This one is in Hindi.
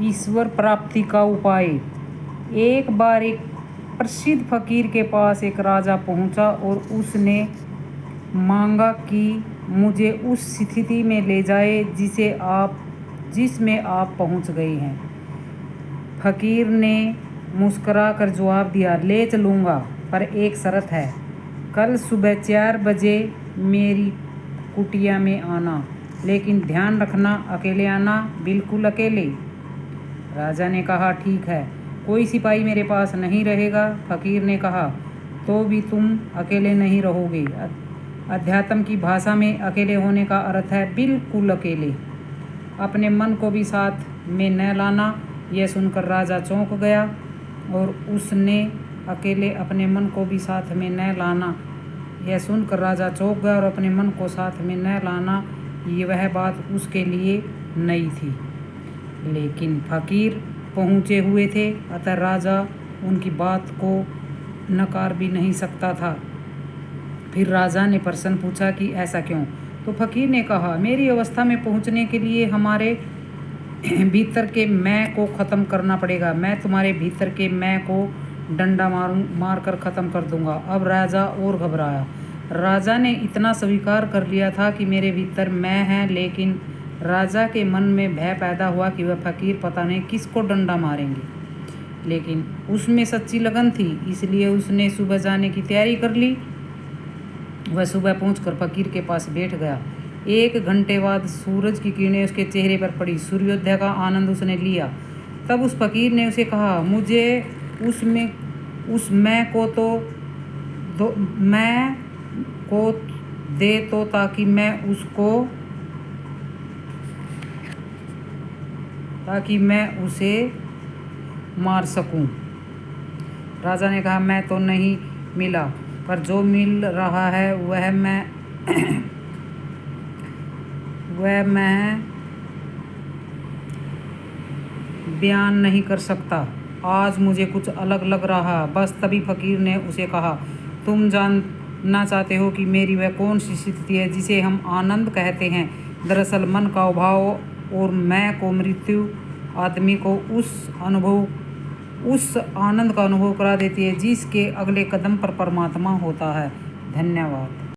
ईश्वर प्राप्ति का उपाय। एक बार एक प्रसिद्ध फकीर के पास एक राजा पहुंचा और उसने मांगा कि मुझे उस स्थिति में ले जाए जिसमें आप पहुंच गए हैं। फकीर ने मुस्कुरा कर जवाब दिया, ले चलूँगा, पर एक शर्त है। कल सुबह 4 बजे मेरी कुटिया में आना, लेकिन ध्यान रखना अकेले आना, बिल्कुल अकेले। राजा ने कहा, ठीक है, कोई सिपाही मेरे पास नहीं रहेगा। फकीर ने कहा, तो भी तुम अकेले नहीं रहोगे। अध्यात्म की भाषा में अकेले होने का अर्थ है बिल्कुल अकेले। अपने मन को भी साथ में न लाना। यह सुनकर राजा चौंक गया और उसने अकेले अपने मन को भी साथ में न लाना। यह सुनकर राजा चौंक गया और अपने मन को साथ में न लाना, वह बात उसके लिए नई थी। लेकिन फकीर पहुँचे हुए थे, अतः राजा उनकी बात को नकार भी नहीं सकता था। फिर राजा ने प्रश्न पूछा कि ऐसा क्यों? तो फकीर ने कहा, मेरी अवस्था में पहुँचने के लिए हमारे भीतर के मैं को ख़त्म करना पड़ेगा। मैं तुम्हारे भीतर के मैं को डंडा मार कर ख़त्म कर दूंगा। अब राजा और घबराया। राजा ने इतना स्वीकार कर लिया था कि मेरे भीतर मैं है, लेकिन राजा के मन में भय पैदा हुआ कि वह फकीर पता नहीं किसको डंडा मारेंगे। लेकिन उसमें सच्ची लगन थी, इसलिए उसने सुबह जाने की तैयारी कर ली। वह सुबह पहुंचकर फकीर के पास बैठ गया। 1 घंटे बाद सूरज की किरणें उसके चेहरे पर पड़ी। सूर्योदय का आनंद उसने लिया। तब उस फकीर ने उसे कहा, मुझे उस मैं को दे तो ताकि मैं उसे मार सकूं। राजा ने कहा, मैं तो नहीं मिला, पर जो मिल रहा है वह मैं बयान नहीं कर सकता। आज मुझे कुछ अलग लग रहा। बस तभी फकीर ने उसे कहा, तुम जानना चाहते हो कि मेरी वह कौन सी स्थिति है जिसे हम आनंद कहते हैं? दरअसल मन का अभाव और मैं को मृत्यु आदमी को उस आनंद का अनुभव करा देती है जिसके अगले कदम पर परमात्मा होता है। धन्यवाद।